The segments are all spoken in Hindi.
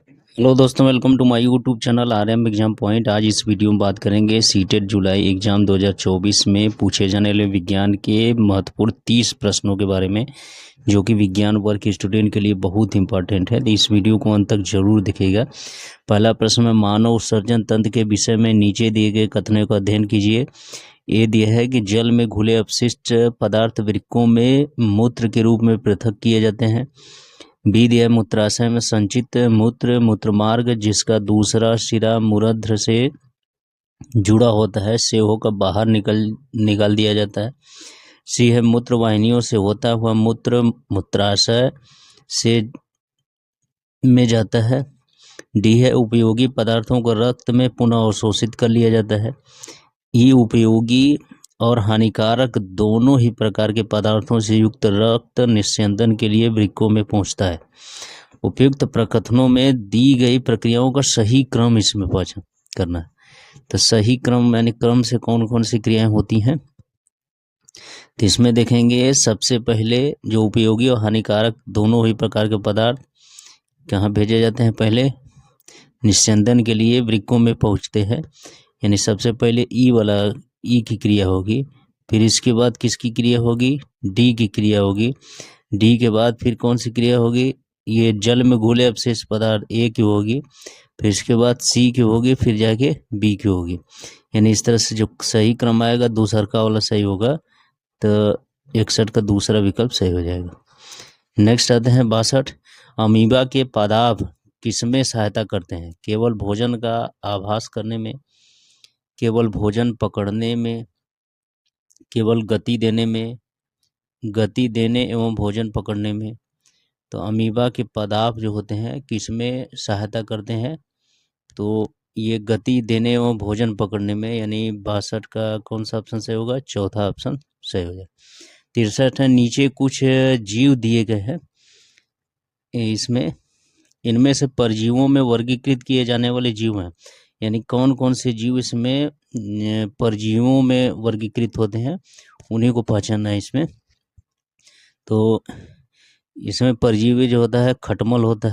हेलो दोस्तों, welcome to my YouTube channel RM exam point. आज इस वीडियो में बात करेंगे सीटेट जुलाई एग्ज़ाम 2024 में पूछे जाने वाले विज्ञान के महत्वपूर्ण 30 प्रश्नों के बारे में, जो कि विज्ञान वर्ग स्टूडेंट के लिए बहुत इंपॉर्टेंट है। तो इस वीडियो को अंत तक जरूर देखिएगा। पहला प्रश्न में मानव उत्सर्जन तंत्र के विषय में नीचे दिए गए कथनों का अध्ययन कीजिए। ये दिया है कि जल में घुले अपशिष्ट पदार्थ वृक्कों में मूत्र के रूप में पृथक किए जाते हैं। बी दिया है मूत्राशय में संचित मूत्रमार्ग जिसका दूसरा सिरा मूत्रद्र से जुड़ा होता है से होकर बाहर निकाल दिया जाता है। सी है मूत्र वाहिनियों से होता हुआ मूत्र मूत्राशय से में जाता है। डी है उपयोगी पदार्थों को रक्त में पुनः अवशोषित कर लिया जाता है। ई उपयोगी और हानिकारक दोनों ही प्रकार के पदार्थों से युक्त रक्त निस्यंदन के लिए वृक्कों में पहुंचता है। उपयुक्त प्रकथनों में दी गई प्रक्रियाओं का सही क्रम इसमें पहचान करना है। तो सही क्रम यानी क्रम से कौन कौन सी क्रियाएं होती हैं, तो इसमें देखेंगे सबसे पहले जो उपयोगी और हानिकारक दोनों ही प्रकार के पदार्थ कहाँ भेजे जाते हैं, पहले निस्यंदन के लिए वृक्कों में पहुंचते हैं, यानी सबसे पहले ई की क्रिया होगी, फिर इसके बाद किसकी क्रिया होगी, डी की क्रिया होगी। डी के बाद फिर कौन सी क्रिया होगी, ये जल में घुले अवशेष पदार्थ ए की होगी, फिर इसके बाद सी की होगी, फिर जाके बी की होगी। यानी इस तरह से जो सही क्रम आएगा दूसरा का वाला सही होगा, तो 61 का दूसरा विकल्प सही हो जाएगा। नेक्स्ट आते हैं 62। अमीबा के पदार्थ किसमें सहायता करते हैं, केवल भोजन का आभास करने में, केवल भोजन पकड़ने में, केवल गति देने एवं भोजन पकड़ने में। तो अमीबा के पदार्थ जो होते हैं किसमें सहायता करते हैं, तो ये गति देने एवं भोजन पकड़ने में, यानी 62 का कौन सा ऑप्शन सही होगा, चौथा ऑप्शन सही हो जाए। 63 है, नीचे कुछ जीव दिए गए हैं, इसमें इनमें से परजीवों में वर्गीकृत किए जाने वाले जीव हैं, यानी कौन कौन से जीव इसमें परजीवों में वर्गीकृत होते हैं, उन्हीं को पहचानना है इसमें। तो इसमें परजीवी जो होता है खटमल होता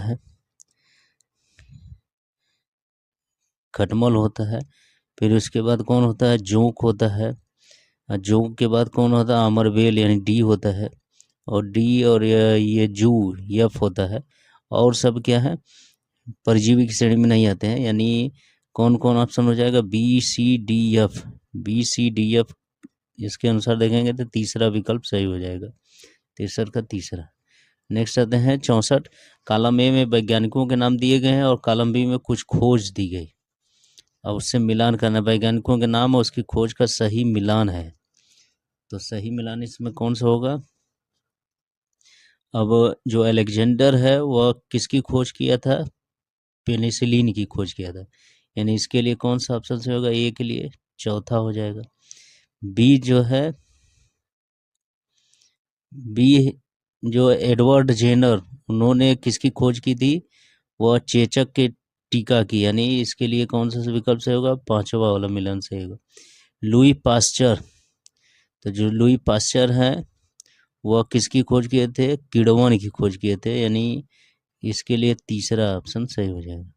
है, फिर उसके बाद कौन होता है, जोंक होता है, और जोंक के बाद कौन होता है, अमरबेल यानी डी होता है, और डी और ये जू यफ होता है, और सब क्या है परजीवी की श्रेणी में नहीं आते हैं। यानी कौन कौन ऑप्शन हो जाएगा, बी सी डी एफ, इसके अनुसार देखेंगे तो तीसरा विकल्प सही हो जाएगा, 63 का तीसरा। नेक्स्ट आते हैं 64। कॉलम ए में वैज्ञानिकों के नाम दिए गए हैं और कॉलम बी में कुछ खोज दी गई, अब उससे मिलान करना, वैज्ञानिकों के नाम और उसकी खोज का सही मिलान है। तो सही मिलान इसमें कौन सा होगा, अब जो अलेक्जेंडर है वह किसकी खोज किया था, पेनिसिलिन की खोज किया था, यानी इसके लिए कौन सा ऑप्शन से होगा, ए के लिए चौथा हो जाएगा। बी जो है, बी जो एडवर्ड जेनर उन्होंने किसकी खोज की थी, वह चेचक के टीका की, यानी इसके लिए कौन सा विकल्प से होगा, पांचवा वाला मिलन से होगा। लुई पास्चर, तो जो लुई पास्चर है वह किसकी खोज किए थे, किड़वन की खोज किए थे, यानी इसके लिए तीसरा ऑप्शन सही हो जाएगा।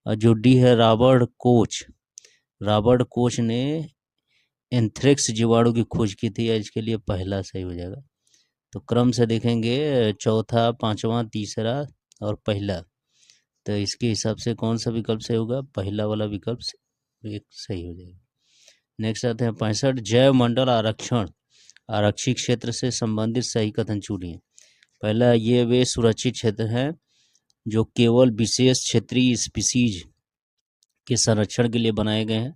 और जो डी है रॉबर्ट कोच ने एंथ्रेक्स जीवाणु की खोज की थी, इसके लिए पहला सही हो जाएगा। तो क्रम से देखेंगे चौथा, पांचवा, तीसरा और पहला, तो इसके हिसाब से कौन सा विकल्प सही होगा, पहला वाला विकल्प एक सही हो जाएगा। नेक्स्ट आते हैं 65। जैव मंडल आरक्षित क्षेत्र से संबंधित सही कथन चुनिए। पहला, ये वे सुरक्षित क्षेत्र हैं जो केवल विशेष क्षेत्रीय स्पीसीज के संरक्षण के लिए बनाए गए हैं।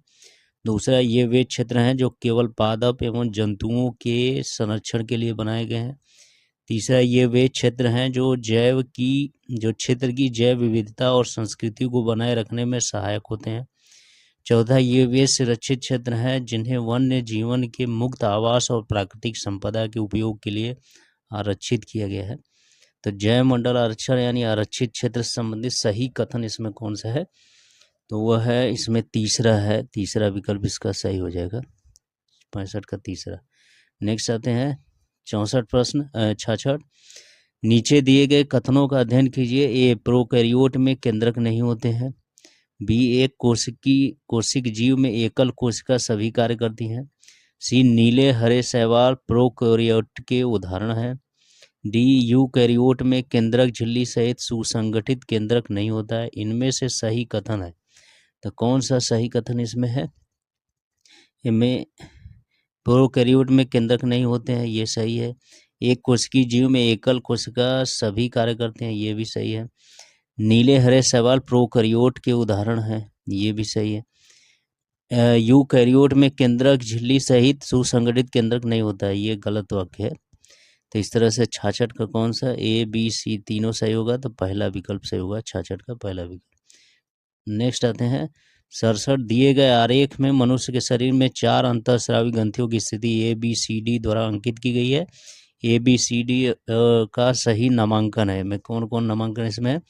दूसरा, ये वे क्षेत्र हैं जो केवल पादप एवं जंतुओं के संरक्षण के लिए बनाए गए हैं। तीसरा, ये वे क्षेत्र हैं जो क्षेत्र की जैव विविधता और संस्कृति को बनाए रखने में सहायक होते हैं। चौथा, ये वे सुरक्षित क्षेत्र हैं जिन्हें वन्य जीवन के मुक्त आवास और प्राकृतिक संपदा के उपयोग के लिए आरक्षित किया गया है। तो जैव मंडल आरक्षण यानी आरक्षित क्षेत्र से संबंधित सही कथन इसमें कौन सा है, तो वह है इसमें तीसरा है, तीसरा विकल्प इसका सही हो जाएगा, 65 का तीसरा। नेक्स्ट आते हैं 66 प्रश्न 66। नीचे दिए गए कथनों का अध्ययन कीजिए। ए, प्रोकैरियोट में केंद्रक नहीं होते हैं। बी, एक कोशिक जीव में एकल कोशिका सभी कार्य करती है। सी, नीले हरे शैवाल प्रोकैरियोट के उदाहरण हैं। डी, यूकैरियोट में केंद्रक झिल्ली सहित सुसंगठित केंद्रक नहीं होता है। इनमें से सही कथन है, तो कौन सा सही कथन इसमें है? इनमें प्रोकैरियोट में केंद्रक नहीं होते हैं, ये सही है। एक कोशिकीय जीव में एकल कोशिका सभी कार्य करते हैं, ये भी सही है। नीले हरे शैवाल प्रोकैरियोट के उदाहरण हैं, ये भी सही है। यूकैरियोट में केंद्रक झिल्ली सहित सुसंगठित केंद्रक नहीं होता है, ये गलत वाक्य है। तो इस तरह से 66 का कौन सा, ए बी सी तीनों सही होगा, तो पहला विकल्प सही होगा, 66 का पहला विकल्प। नेक्स्ट आते हैं 67। दिए गए आरेख में मनुष्य के शरीर में 4 अंतःस्रावी ग्रंथियों की स्थिति ए बी सी डी द्वारा अंकित की गई है। ए बी सी डी का सही नामांकन है। मैं कौन कौन नामांकन इसमें है?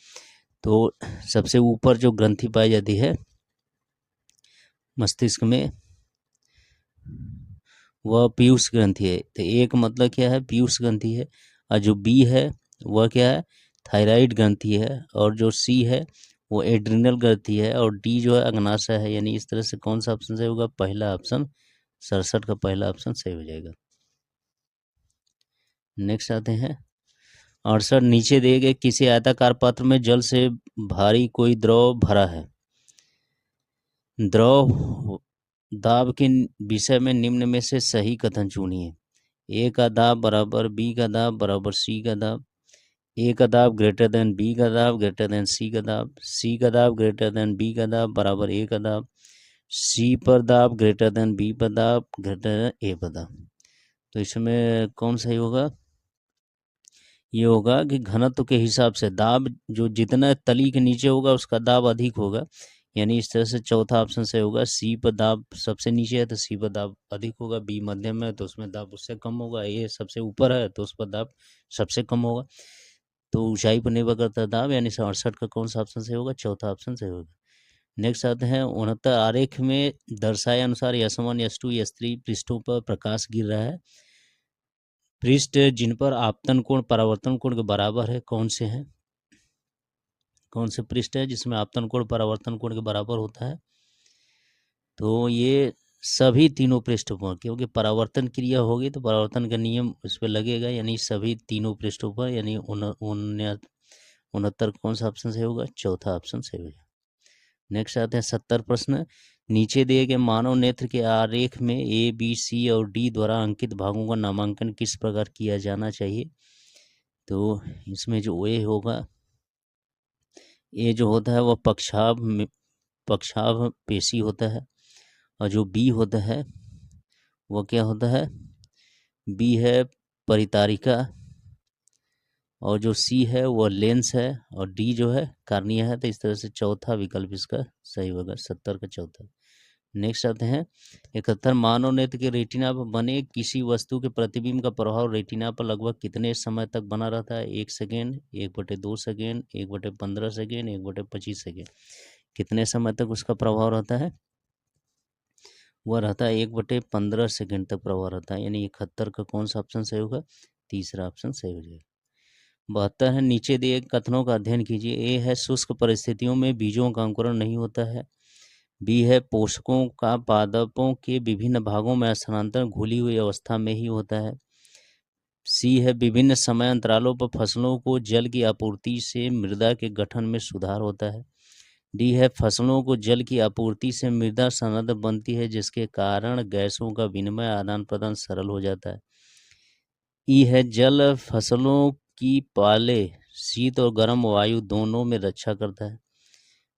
तो सबसे ऊपर जो ग्रंथि पाई जाती है मस्तिष्क में वह पीयूष ग्रंथि है। तो एक मतलब क्या है, पीयूष ग्रंथि है। और जो बी है वह क्या है, थायराइड ग्रंथि है। और जो सी है वो एड्रिनल ग्रंथि है। और डी जो है अग्नाशय है। यानी इस तरह से कौन सा ऑप्शन सही होगा? पहला ऑप्शन, 67 का पहला ऑप्शन सही हो जाएगा। नेक्स्ट आते हैं 68। नीचे दिए गए किसी आयताकार पात्र में जल से भारी कोई द्रव भरा है। द्रव दाब के विषय में निम्न में से सही कथन चुनिए। ए का दाब बराबर बी का दाब बराबर सी का दाब। ए का दाब ग्रेटर देन बी का दाब ग्रेटर देन सी का दाब। सी का दाब ग्रेटर देन बी का दाब बराबर ए का दाब। सी पर दाब ग्रेटर देन बी पर दाब ग्रेटर देन ए पर दाब। तो इसमें कौन सही होगा? ये होगा कि घनत्व के हिसाब से दाब जो जितना तली के नीचे होगा उसका दाब अधिक होगा। यानी इस तरह से चौथा ऑप्शन सही होगा। सी पर दाब सबसे नीचे है तो सी पर दाब अधिक होगा। बी मध्यम में है तो उसमें दाब उससे कम होगा। ए सबसे ऊपर है तो उस पर दाब सबसे कम होगा। तो ऊंचाई पर निर्भर करता है दाब। यानी 68 का कौन सा ऑप्शन सही होगा? चौथा ऑप्शन सही होगा। नेक्स्ट आते हैं 69। आरेख में दर्शाए अनुसार S1 S2 S3 पृष्ठों पर प्रकाश गिर रहा है। पृष्ठ जिन पर आपतन कोण परावर्तन कोण के बराबर है कौन से हैं? कौन से पृष्ठ है जिसमें आपतन कोण परावर्तन कोण के बराबर होता है? तो ये सभी तीनों पृष्ठों पर, क्योंकि परावर्तन क्रिया होगी तो परावर्तन का नियम उस पर लगेगा। यानी सभी तीनों पृष्ठों पर, यानी 69 कौन सा ऑप्शन सही होगा? चौथा ऑप्शन सही होगा। नेक्स्ट आते हैं 70 प्रश्न। नीचे दिए गए मानव नेत्र के आरेख में ए बी सी और डी द्वारा अंकित भागों का नामांकन किस प्रकार किया जाना चाहिए? तो इसमें जो ए होगा, ए जो होता है वह पक्षाभ पेशी होता है। और जो बी होता है वह क्या होता है? बी है परितारिका। और जो सी है वह लेंस है। और डी जो है कार्निया है। तो इस तरह से चौथा विकल्प इसका सही होगा, 70 का चौथा। नेक्स्ट आते हैं 71। मानव नेत्र के रेटिना पर बने किसी वस्तु के प्रतिबिंब का प्रभाव रेटिना पर लगभग कितने समय तक बना रहता है? 1 सेकेंड, 1/2 सेकेंड, 1/15 सेकेंड, 1/25 सेकेंड। कितने समय तक उसका प्रभाव रहता है? वह रहता है 1/15 सेकेंड तक प्रभाव रहता है। यानी 71 का कौन सा ऑप्शन सही होगा? तीसरा ऑप्शन सही हो जाएगा। 72 है नीचे दिए कथनों का अध्ययन कीजिए। ए है शुष्क परिस्थितियों में बीजों का अंकुरण नहीं होता है। बी है पोषकों का पादपों के विभिन्न भागों में स्थानांतरण घुली हुई अवस्था में ही होता है। सी है विभिन्न समय अंतरालों पर फसलों को जल की आपूर्ति से मृदा के गठन में सुधार होता है। डी है फसलों को जल की आपूर्ति से मृदा सनद बनती है जिसके कारण गैसों का विनिमय आदान प्रदान सरल हो जाता है। ई है जल फसलों की पाले शीत और गर्म वायु दोनों में रक्षा करता है।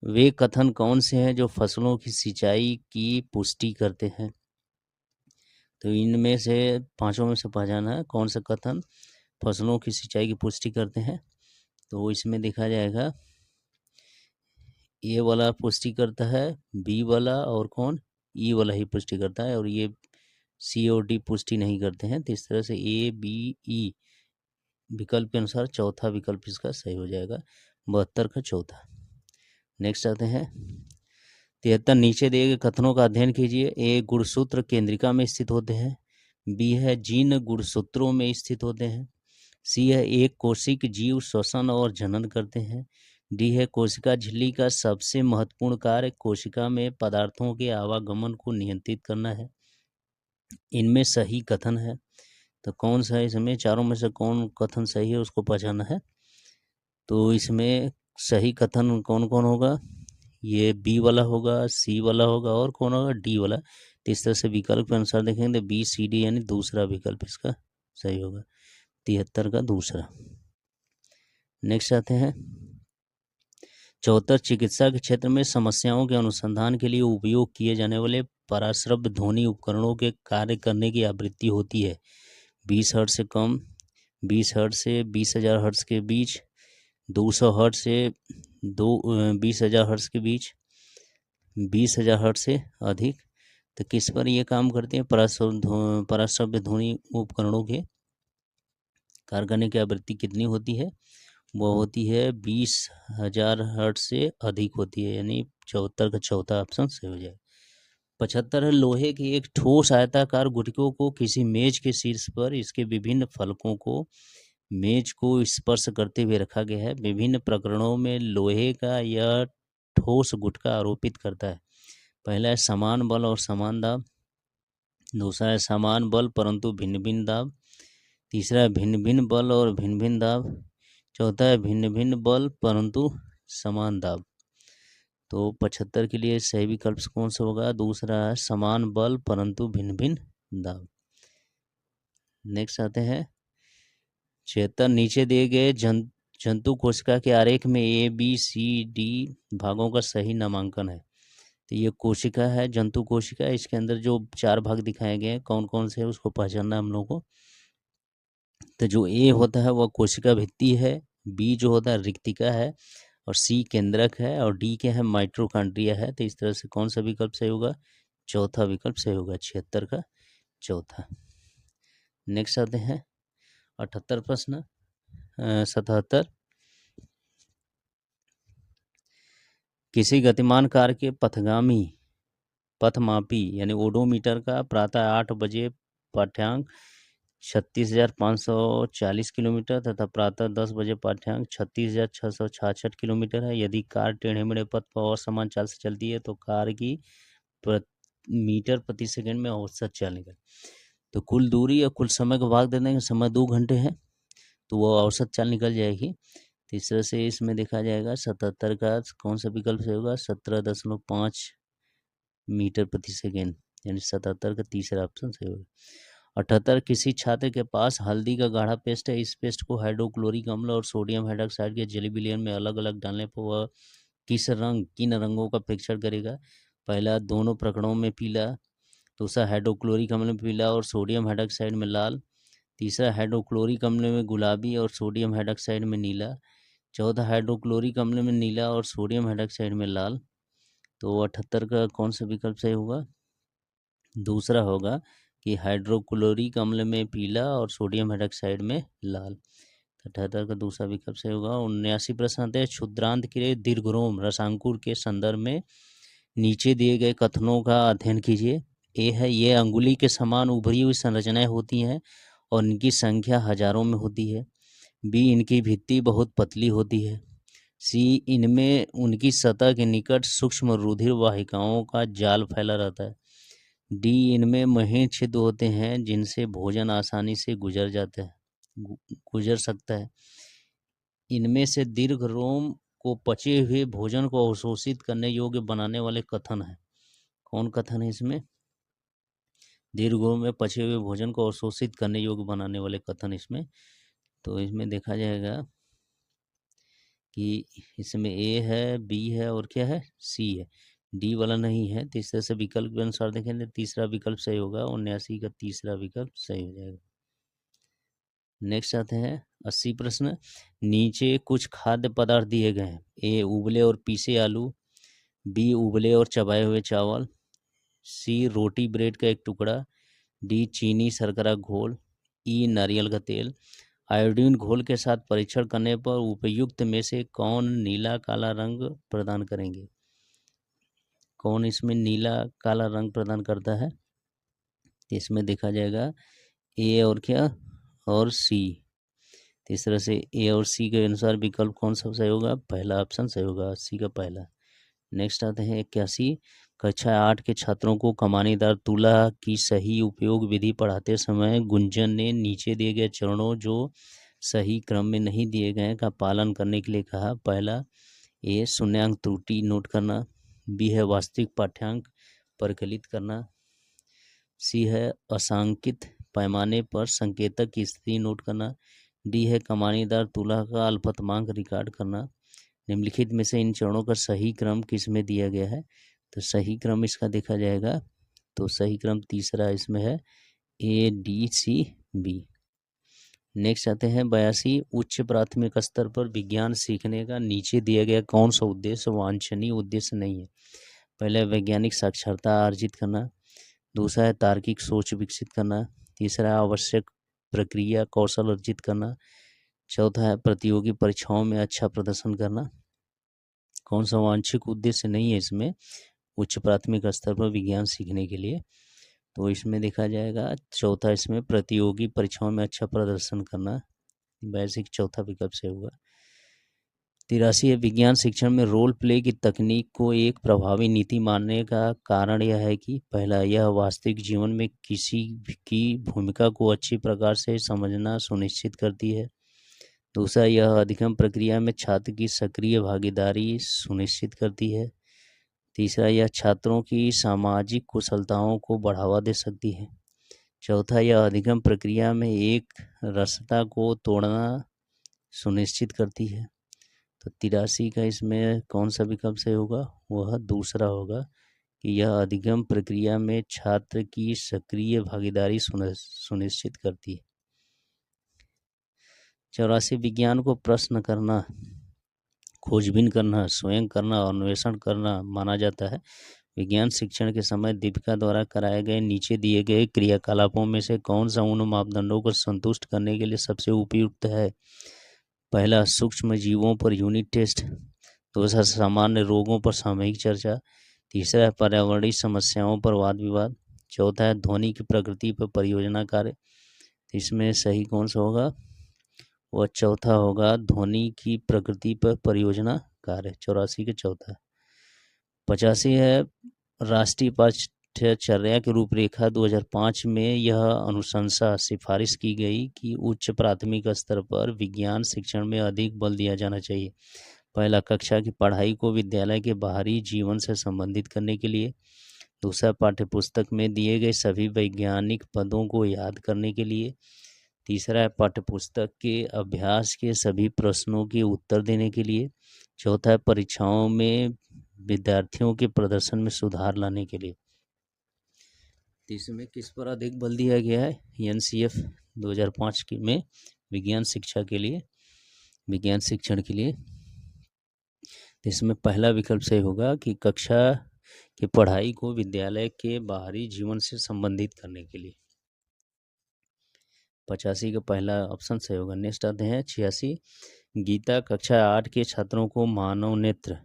वे कथन कौन से हैं जो फसलों की सिंचाई की पुष्टि करते हैं? तो इनमें से पांचों में से पहचाना है कौन सा कथन फसलों की सिंचाई की पुष्टि करते हैं। तो इसमें देखा जाएगा ए वाला पुष्टि करता है, बी वाला और कौन ई वाला ही पुष्टि करता है। और ये सी और डी पुष्टि नहीं करते हैं। तो इस तरह से ए बी ई विकल्प के अनुसार चौथा विकल्प इसका सही हो जाएगा, 72 का चौथा। नेक्स्ट आते हैं 73। नीचे दिए गए कथनों का अध्ययन कीजिए। ए गुणसूत्र केंद्रिका में स्थित होते हैं। बी है जीन गुणसूत्रों में स्थित होते हैं। सी है एक कोशिक जीव श्वसन और जनन करते हैं। डी है कोशिका झिल्ली का सबसे महत्वपूर्ण कार्य कोशिका में पदार्थों के आवागमन को नियंत्रित करना है। इनमें सही कथन है, तो कौन सा है इसमें चारों में से कौन कथन सही है उसको पहचानना है। तो इसमें सही कथन कौन कौन होगा, ये बी वाला होगा, सी वाला होगा और कौन होगा, डी वाला। तो इस तरह से विकल्प के अनुसार देखेंगे तो बी सी डी यानी दूसरा विकल्प इसका सही होगा, 73 का दूसरा। नेक्स्ट आते हैं 74 चिकित्सा के क्षेत्र में समस्याओं के अनुसंधान के लिए उपयोग किए जाने वाले पराश्रव्य ध्वनि उपकरणों के कार्य करने की आवृत्ति होती है 20 हर्ट्ज से कम, 20 हर्ट्ज से 20,000 हर्ट्ज के बीच, 200 हर्ट्ज से 20,000 हर्ट्ज के बीच, 20,000 हर्ट्ज से अधिक। तो किस पर ये काम करते हैं, पराश्रव्य ध्वनि उपकरणों के कार्य करने की आवृत्ति कितनी होती है, वो होती है 20,000 हर्ट्ज से अधिक होती है, यानी 74 का चौथा ऑप्शन सही हो जाएगा। 75 है लोहे के एक ठोस आयताकार गुटिकों को किसी मेज के शीर्ष पर इसके विभिन्न फलकों को मेज को स्पर्श करते हुए रखा गया है। विभिन्न प्रकरणों में लोहे का यह ठोस गुटका आरोपित करता है। पहला है समान बल और समान दाब, दूसरा है समान बल परंतु भिन्न भिन्न दाब, तीसरा है भिन्न भिन्न बल और भिन्न भिन्न दाब, चौथा है भिन्न भिन्न बल परंतु समान दाब। तो 75 के लिए सही विकल्प कौन सा होगा, दूसरा है समान बल परंतु भिन्न भिन्न दाब। नेक्स्ट आते हैं 76 नीचे दिए गए जंतु कोशिका के आरेख में ए बी सी डी भागों का सही नामांकन है। तो ये कोशिका है, जंतु कोशिका, इसके अंदर जो 4 भाग दिखाए गए हैं कौन कौन से है उसको पहचानना हम लोग को। तो जो ए होता है वह कोशिका भित्ति है, बी जो होता है रिक्तिका है, और सी केंद्रक है, और डी क्या है माइटोकॉन्ड्रिया है। तो इस तरह से कौन सा विकल्प सही होगा, चौथा विकल्प सही होगा, 76 का चौथा। नेक्स्ट आते हैं 78 प्रश्न 77 किसी गतिमान कार के पथमापी यानी ओडोमीटर का प्रातः 8 बजे पाठ्यांक 36,540 किलोमीटर तथा प्रातः 10 बजे पाठ्यांक 36,666 किलोमीटर है। यदि कार टेढ़े मेढ़े पथ पर असमान चाल से चलती है तो कार की मीटर प्रति सेकंड में औसत चाल निकल। तो कुल दूरी और कुल समय को भाग दे देंगे, समय 2 घंटे है तो वो औसत चाल निकल जाएगी। तो इस तरह से इसमें देखा जाएगा 77 का कौन सा विकल्प सही होगा, 17.5 मीटर प्रति सेकेंड, यानी 77 का तीसरा ऑप्शन सही होगा। 78 किसी छात्र के पास हल्दी का गाढ़ा पेस्ट है, इस पेस्ट को हाइड्रोक्लोरिक अम्ल और सोडियम हाइड्रोक्साइड के जेली विलयन में अलग अलग डालने पर वह किन रंगों का परीक्षण करेगा। पहला दोनों प्रकरणों में पीला, दूसरा हाइड्रोक्लोरिक अम्ल में पीला और सोडियम हाइड्रोक्साइड में लाल, तीसरा हाइड्रोक्लोरिक अम्ल में गुलाबी और सोडियम हाइड्रोक्साइड में नीला, चौथा हाइड्रोक्लोरिक अम्ल में नीला और सोडियम हाइड्रोक्साइड में लाल। तो 78 का कौन सा विकल्प सही होगा, दूसरा होगा कि हाइड्रोक्लोरिक अम्ल में पीला और सोडियम हाइड्रोक्साइड में लाल। 78 का दूसरा विकल्प सही होगा। 79 प्रश्न आते हैं क्षुद्रांत के दीर्घरोम रसांकुर के संदर्भ में नीचे दिए गए कथनों का अध्ययन कीजिए। ए है ये अंगुली के समान उभरी हुई संरचनाएं होती हैं और इनकी संख्या हजारों में होती है। बी इनकी भित्ति बहुत पतली होती है। सी इनमें उनकी सतह के निकट सूक्ष्म रुधिर वाहिकाओं का जाल फैला रहता है। डी इनमें महीन छिद्र होते हैं जिनसे भोजन आसानी से गुजर सकता है। इनमें से दीर्घ रोम को पचे हुए भोजन को अवशोषित करने योग्य बनाने वाले कथन है। कौन कथन है इसमें, दीर्घ रोम में पचे हुए भोजन को अवशोषित करने योग्य बनाने वाले कथन इसमें। तो इसमें देखा जाएगा कि इसमें ए है, बी है और क्या है, सी है, डी वाला नहीं है। तो इस तरह से विकल्प के अनुसार देखेंगे तीसरा विकल्प सही होगा, 79 का तीसरा विकल्प सही हो जाएगा। नेक्स्ट आते हैं 80 प्रश्न नीचे कुछ खाद्य पदार्थ दिए गए हैं। ए उबले और पीसे आलू, बी उबले और चबाए हुए चावल, सी रोटी ब्रेड का एक टुकड़ा, डी चीनी शर्करा घोल, ई नारियल का तेल। आयोडीन घोल के साथ परीक्षण करने पर उपयुक्त में से कौन नीला काला रंग प्रदान करेंगे, कौन इसमें नीला काला रंग प्रदान करता है। इसमें देखा जाएगा ए और क्या और सी। इस तरह से ए और सी के अनुसार विकल्प कौन सा सही होगा? पहला ऑप्शन सही होगा, सी का पहला। नेक्स्ट आते हैं 81। कक्षा 8 के छात्रों को कमानीदार तुला की सही उपयोग विधि पढ़ाते समय गुंजन ने नीचे दिए गए चरणों जो सही क्रम में नहीं दिए गए का पालन करने के लिए कहा। पहला, ए शून्यांक त्रुटि नोट करना, बी है वास्तविक पाठ्यांक परिकलित करना, सी है असांकित पैमाने पर संकेतक की स्थिति नोट करना, डी है कमानीदार तुला का अल्पतमांक रिकॉर्ड करना। निम्नलिखित में से इन चरणों का सही क्रम किस में दिया गया है? तो सही क्रम इसका देखा जाएगा तो सही क्रम तीसरा इसमें है, A D C B. Next आते हैं 82। उच्च प्राथमिक स्तर पर विज्ञान सीखने का नीचे दिया गया कौन सा उद्देश्य वांछनीय उद्देश्य नहीं है? पहले वैज्ञानिक साक्षरता अर्जित करना, दूसरा है तार्किक सोच विकसित करना, तीसरा आवश्यक प्रक्रिया कौशल अर्जित करना, चौथा है प्रतियोगी परीक्षाओं में अच्छा प्रदर्शन करना। कौन सा वांछित उद्देश्य नहीं है इसमें उच्च प्राथमिक स्तर पर विज्ञान सीखने के लिए? तो इसमें देखा जाएगा चौथा, इसमें प्रतियोगी परीक्षाओं में अच्छा प्रदर्शन करना, बेसिक चौथा विकल्प से होगा। 83 है विज्ञान शिक्षण में रोल प्ले की तकनीक को एक प्रभावी नीति मानने का कारण यह है कि पहला, यह वास्तविक जीवन में किसी की भूमिका को अच्छी प्रकार से समझना सुनिश्चित करती है। दूसरा, यह अधिगम प्रक्रिया में छात्र की सक्रिय भागीदारी सुनिश्चित करती है। तीसरा, यह छात्रों की सामाजिक कुशलताओं को बढ़ावा दे सकती है। चौथा, यह अधिगम प्रक्रिया में एक रसता को तोड़ना सुनिश्चित करती है। तो 83 का इसमें कौन सा विकल्प सही होगा? वह दूसरा होगा कि यह अधिगम प्रक्रिया में छात्र की सक्रिय भागीदारी सुनिश्चित करती है। 84 विज्ञान को प्रश्न करना, खोजबीन करना, स्वयं करना और अन्वेषण करना माना जाता है। विज्ञान शिक्षण के समय दीपिका द्वारा कराए गए नीचे दिए गए क्रियाकलापों में से कौन सा उन मापदंडों को संतुष्ट करने के लिए सबसे उपयुक्त है? पहला, सूक्ष्म जीवों पर यूनिट टेस्ट, दूसरा सामान्य रोगों पर सामयिक चर्चा, तीसरा है पर्यावरणीय समस्याओं पर वाद विवाद, चौथा है ध्वनि की प्रकृति पर परियोजना कार्य। इसमें सही कौन सा होगा? वह चौथा होगा, ध्वनि की प्रकृति पर परियोजना कार्य। 84 के चौथा। 85 है राष्ट्रीय पाठ्यचर्या की रूपरेखा 2005 में यह अनुशंसा सिफारिश की गई कि उच्च प्राथमिक स्तर पर विज्ञान शिक्षण में अधिक बल दिया जाना चाहिए। पहला, कक्षा की पढ़ाई को विद्यालय के बाहरी जीवन से संबंधित करने के लिए। दूसरा, पाठ्यपुस्तक में दिए गए सभी वैज्ञानिक पदों को याद करने के लिए। तीसरा है पाठ्यपुस्तक के अभ्यास के सभी प्रश्नों के उत्तर देने के लिए। चौथा है परीक्षाओं में विद्यार्थियों के प्रदर्शन में सुधार लाने के लिए। इसमें किस पर अधिक बल दिया गया है? एनसीएफ 2005 में विज्ञान शिक्षा के लिए, विज्ञान शिक्षण के लिए। इसमें पहला विकल्प सही होगा कि कक्षा की पढ़ाई को विद्यालय के बाहरी जीवन से संबंधित करने के लिए। 85 का पहला ऑप्शन सही होगा। नेक्स्ट आते हैं 86। गीता कक्षा 8 के छात्रों को मानव नेत्र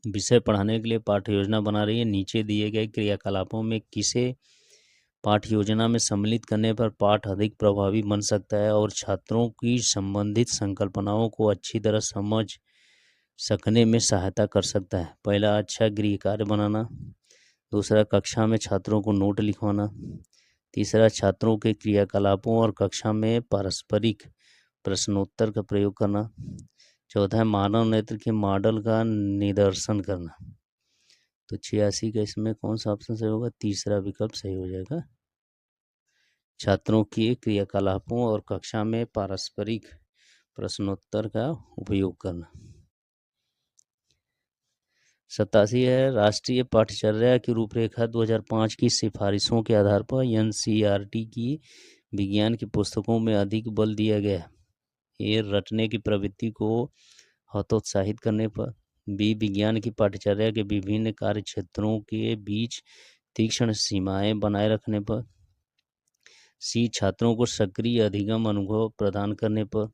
विषय पढ़ाने के लिए पाठ्य योजना बना रही है। नीचे दिए गए क्रियाकलापों में किसे पाठ्य योजना में सम्मिलित करने पर पाठ अधिक प्रभावी बन सकता है और छात्रों की संबंधित संकल्पनाओं को अच्छी तरह समझ सकने में सहायता कर सकता है? पहला, अच्छा गृह कार्य बनाना, दूसरा, कक्षा में छात्रों को नोट लिखवाना, तीसरा, छात्रों के क्रियाकलापों और कक्षा में पारस्परिक प्रश्नोत्तर का प्रयोग करना, चौथा है मानव नेत्र के मॉडल का निदर्शन करना। तो 86 का इसमें कौन सा ऑप्शन सही होगा? तीसरा विकल्प सही हो जाएगा, छात्रों के क्रियाकलापों और कक्षा में पारस्परिक प्रश्नोत्तर का उपयोग करना। 87 है राष्ट्रीय पाठ्यचर्या की रूपरेखा 2005 की सिफारिशों के आधार पर एनसीईआरटी की विज्ञान की पुस्तकों में अधिक बल दिया गया है। ए, रटने की प्रवृत्ति को हतोत्साहित करने पर, बी, विज्ञान की पाठ्यचर्या के विभिन्न कार्य क्षेत्रों के बीच तीक्ष्ण सीमाएं बनाए रखने पर, सी, छात्रों को सक्रिय अधिगम अनुभव प्रदान करने पर,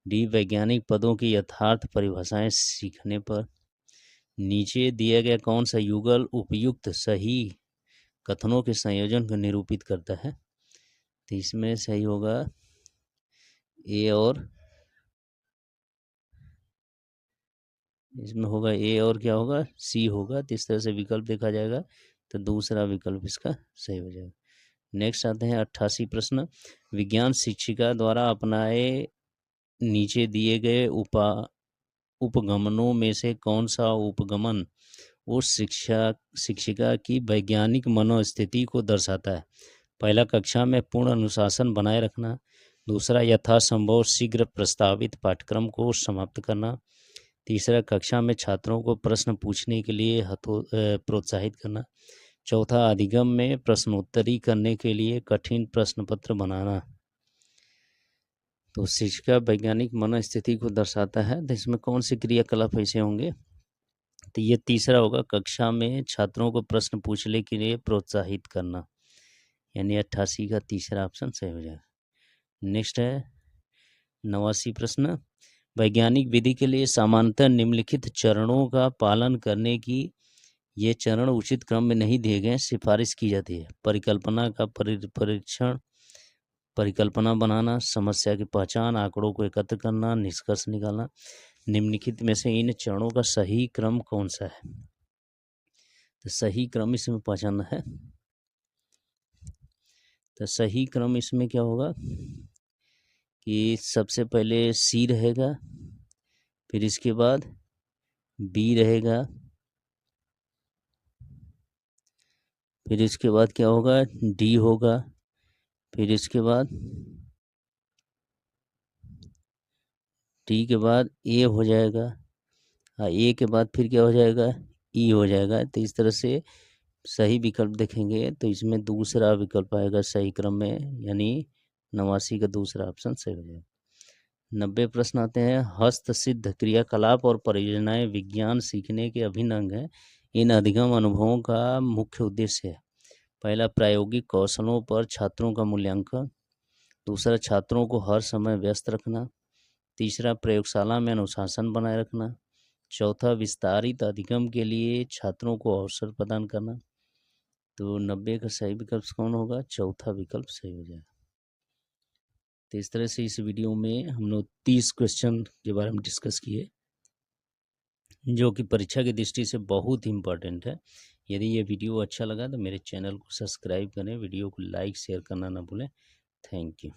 डी, वैज्ञानिक पदों की यथार्थ परिभाषाएं सीखने पर। नीचे दिया गया कौन सा युगल उपयुक्त सही कथनों के संयोजन को निरूपित करता है? तो इसमें सही होगा ए और इसमें होगा ए और क्या होगा, सी होगा। तो इस तरह से विकल्प देखा जाएगा तो दूसरा विकल्प इसका सही हो जाएगा। नेक्स्ट आते हैं 88 प्रश्न। विज्ञान शिक्षिका द्वारा अपनाए नीचे दिए गए उपगमनों में से कौन सा उपगमन उस शिक्षिका की वैज्ञानिक मनोस्थिति को दर्शाता है? पहला, कक्षा में पूर्ण अनुशासन बनाए रखना। दूसरा, यथासंभव शीघ्र प्रस्तावित पाठ्यक्रम को समाप्त करना। तीसरा, कक्षा में छात्रों को प्रश्न पूछने के लिए प्रोत्साहित करना। चौथा, अधिगम में प्रश्नोत्तरी करने के लिए कठिन प्रश्न पत्र बनाना। तो शिक्षिका वैज्ञानिक मनोस्थिति को दर्शाता है, तो इसमें कौन से क्रियाकलाप ऐसे होंगे? तो ये तीसरा होगा, कक्षा में छात्रों को प्रश्न पूछने के लिए प्रोत्साहित करना, यानी 88 का तीसरा ऑप्शन सही हो जाएगा। नेक्स्ट है 89 प्रश्न। वैज्ञानिक विधि के लिए सामान्यतः निम्नलिखित चरणों का पालन करने की ये चरण उचित क्रम में नहीं दिए गए, सिफारिश की जाती है। परिकल्पना का परीक्षण, परिकल्पना बनाना, समस्या की पहचान, आंकड़ों को एकत्र करना, निष्कर्ष निकालना। निम्नलिखित में से इन चरणों का सही क्रम कौन सा है? तो सही क्रम इसमें पहचानना है। तो सही क्रम इसमें क्या होगा कि सबसे पहले सी रहेगा, फिर इसके बाद बी रहेगा, फिर इसके बाद क्या होगा, डी होगा, फिर इसके बाद डी के बाद ए हो जाएगा, ए के बाद फिर क्या हो जाएगा, ई हो जाएगा। तो इस तरह से सही विकल्प देखेंगे तो इसमें दूसरा विकल्प आएगा सही क्रम में, यानी 89 का दूसरा ऑप्शन सही हो जाएगा। 90 प्रश्न आते हैं। हस्तसिद्ध क्रियाकलाप और परियोजनाएं विज्ञान सीखने के अभिन्न अंग हैं। इन अधिगम अनुभवों का मुख्य उद्देश्य है। पहला, प्रायोगिक कौशलों पर छात्रों का मूल्यांकन। दूसरा, छात्रों को हर समय व्यस्त रखना। तीसरा, प्रयोगशाला में अनुशासन बनाए रखना। चौथा, विस्तारित अधिगम के लिए छात्रों को अवसर प्रदान करना। तो 90 का सही विकल्प कौन होगा? चौथा विकल्प सही हो जाएगा। तो इस तरह से इस वीडियो में हम लोग 30 क्वेश्चन के बारे में डिस्कस किए, जो कि परीक्षा की दृष्टि से बहुत ही इम्पोर्टेंट है। यदि ये वीडियो अच्छा लगा तो मेरे चैनल को सब्सक्राइब करें, वीडियो को लाइक शेयर करना ना भूलें। Thank you.